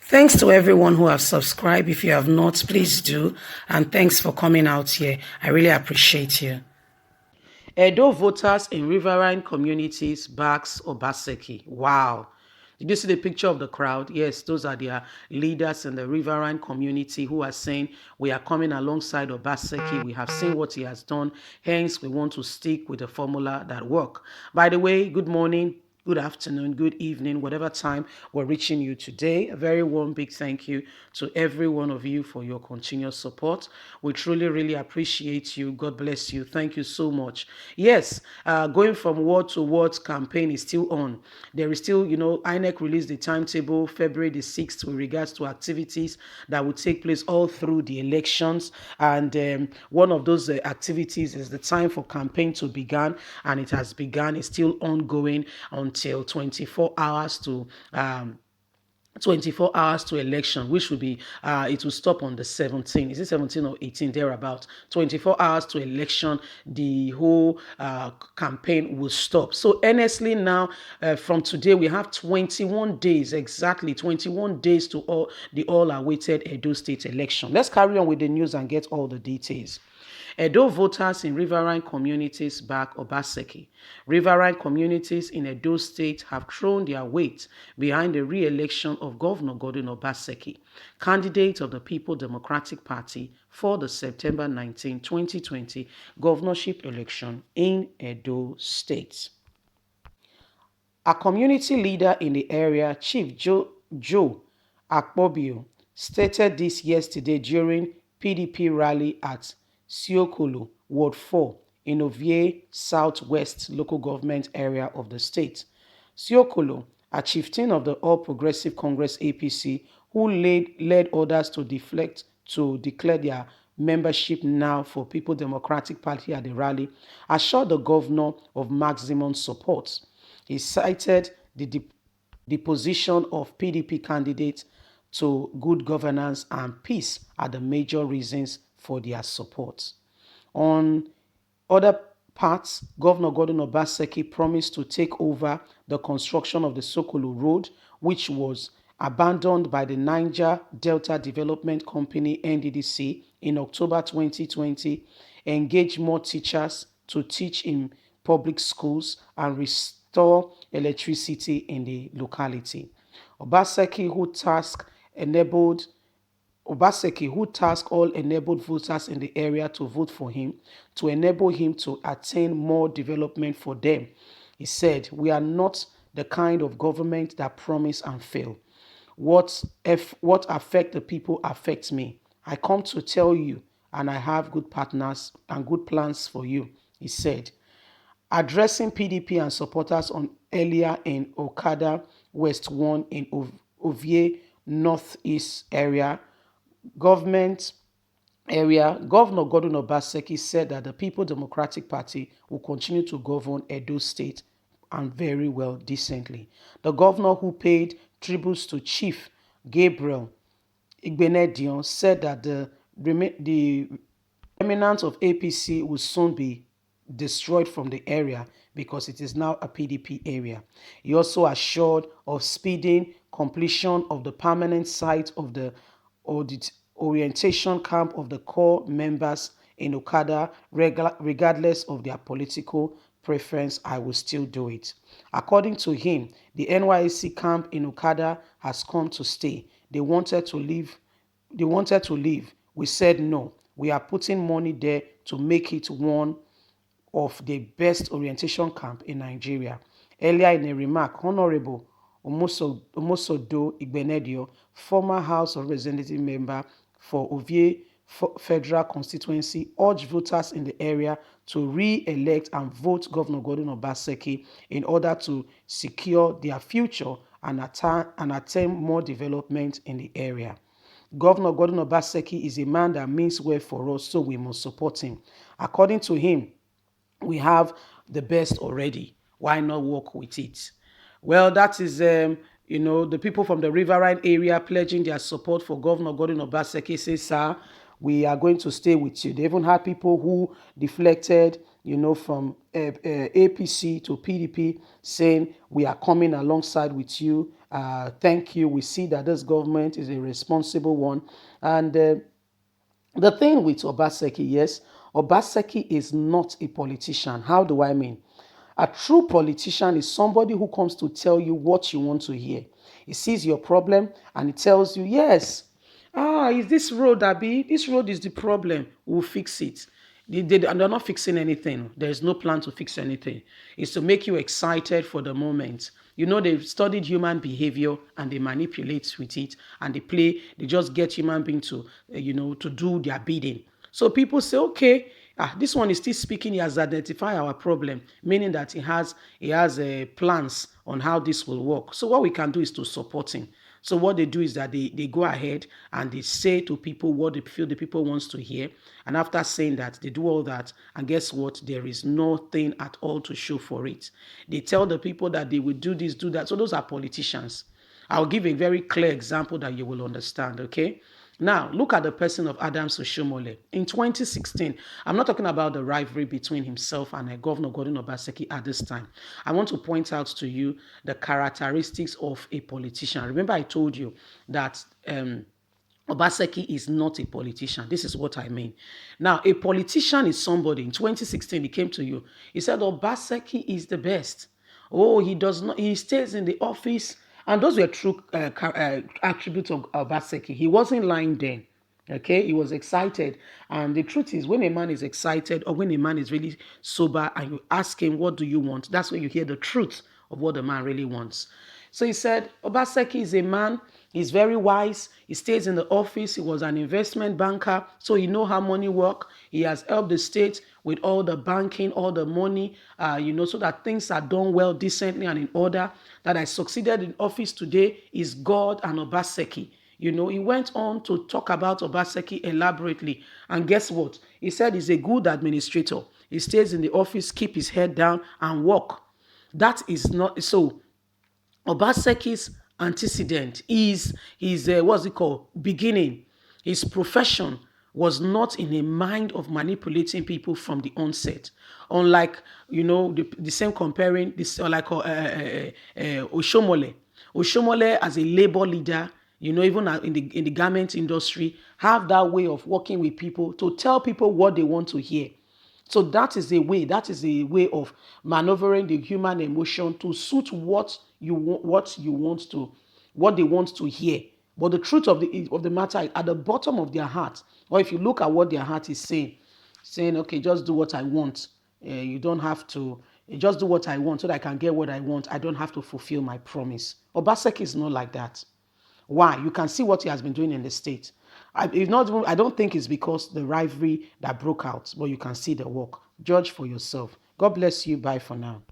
Thanks to everyone who have subscribed. If you have not, please do. And thanks for coming out here. I really appreciate you. Edo voters in Riverine communities backs Obaseki. Wow. Did you see the picture of the crowd? Yes, those are their leaders in the Riverine community who are saying, we are coming alongside Obaseki. We have seen what he has done. Hence, we want to stick with the formula that work. By the way, good morning, good afternoon, good evening, whatever time we're reaching you today. A very warm, big thank you to every one of you for your continuous support. We truly, really appreciate you. God bless you. Thank you so much. Yes, going from word to word campaign is still on. There is still, INEC released the timetable February the 6th with regards to activities that will take place all through the elections. And one of those activities is the time for campaign to begin, and it has begun. It's still ongoing until 24 hours to 24 hours to election, which will be, it will stop on the 17th. Is it 17 or 18, thereabout? 24 hours to election, the whole campaign will stop. So honestly now, from today, we have 21 days, exactly 21 days to the all-awaited Edo State election. Let's carry on with the news and get all the details. Edo voters in Riverine communities back Obaseki. Riverine communities in Edo State have thrown their weight behind the re-election of Governor Godwin Obaseki, candidate of the People Democratic Party for the September 19, 2020 governorship election in Edo State. A community leader in the area, Chief Joe Akpobio, stated this yesterday during PDP rally at Siokolo, Ward 4, in Ovie Southwest local government area of the state. Siokolo, a chieftain of the All Progressive Congress APC, who led others to declare their membership now for People Democratic Party at the rally, assured the governor of maximum support. He cited the position of PDP candidates to good governance and peace are the major reasons for their support. On other parts, Governor Gordon Obaseki promised to take over the construction of the Sokolo Road, which was abandoned by the Niger Delta Development Company (NDDC) in October 2020, engage more teachers to teach in public schools and restore electricity in the locality. Obaseki, who tasked all enabled voters in the area to vote for him to enable him to attain more development for them. He said, "We are not the kind of government that promise and fail. What affects the people affects me. I come to tell you, and I have good partners and good plans for you," he said. Addressing PDP and supporters on earlier in Okada West 1 in Ovie Northeast government Governor Gordon Obaseki said that the People Democratic Party will continue to govern Edo State and very well decently. The governor, who paid tributes to Chief Gabriel Igbenedion, said that the remnants of APC will soon be destroyed from the area because it is now a PDP area. He also assured of speeding completion of the permanent site of the orientation camp of the core members in Okada, regardless of their political preference. I will still do it. According to him, the NYSC camp in Okada has come to stay. They wanted to leave. We said no. We are putting money there to make it one of the best orientation camp in Nigeria. Earlier in a remark, Honorable Omosodo Igbenedio, former House of Representative member for Ovie Federal Constituency, urged voters in the area to re-elect and vote Governor Gordon Obaseki in order to secure their future and attain more development in the area. Governor Gordon Obaseki is a man that means well for us, so we must support him. According to him, we have the best already. Why not work with it? Well, that is, the people from the Riverine area pledging their support for Governor Gordon Obaseki. Say, sir, we are going to stay with you. They even had people who deflected, from APC to PDP saying, we are coming alongside with you Thank you. We see that this government is a responsible one. And the thing with Obaseki, yes, Obaseki is not a politician. How do I mean? A true politician is somebody who comes to tell you what you want to hear. He sees your problem and he tells you, yes, is this road, Abby? This road is the problem. We'll fix it. And they're not fixing anything. There's no plan to fix anything. It's to make you excited for the moment. You know, they've studied human behavior and they manipulate with it and they just get human beings to, to do their bidding. So people say, okay, this one is still speaking. He has identified our problem, meaning that he has plans on how this will work. So what we can do is to support him. So what they do is that they go ahead and they say to people what they feel the people wants to hear. And after saying that, they do all that. And guess what? There is nothing at all to show for it. They tell the people that they will do this, do that. So those are politicians. I'll give a very clear example that you will understand, okay? Now, look at the person of Adams Oshomole. In 2016, I'm not talking about the rivalry between himself and Governor Gordon Obaseki at this time. I want to point out to you the characteristics of a politician. Remember, I told you that Obaseki is not a politician. This is what I mean. Now, a politician is somebody. In 2016, he came to you. He said, Obaseki is the best. Oh, he does not, he stays in the office. And those were true attributes of Obaseki. He wasn't lying then. Okay, he was excited. And the truth is, when a man is excited or when a man is really sober and you ask him, what do you want? That's when you hear the truth of what the man really wants. So he said, Obaseki is a man, he's very wise, he stays in the office, he was an investment banker, so he knows how money work. He has helped the state with all the banking, all the money, so that things are done well, decently and in order. That I succeeded in office today is God and Obaseki. He went on to talk about Obaseki elaborately. And guess what? He said he's a good administrator. He stays in the office, keep his head down and work. That is not so. Obaseki's antecedent is his what's it called beginning. His profession was not in a mind of manipulating people from the onset. Unlike the same comparing this like Oshomole. Oshomole as a labor leader, even in the garment industry, have that way of working with people to tell people what they want to hear. So that is a way of maneuvering the human emotion to suit what they want to hear. But the truth of the matter is at the bottom of their heart, or if you look at what their heart is saying, okay, just do what I want. You don't have to just do what I want so that I can get what I want. I don't have to fulfill my promise. Obaseki is not like that. Why? You can see what he has been doing in the state. I don't think it's because the rivalry that broke out, but you can see the work. Judge for yourself. God bless you. Bye for now.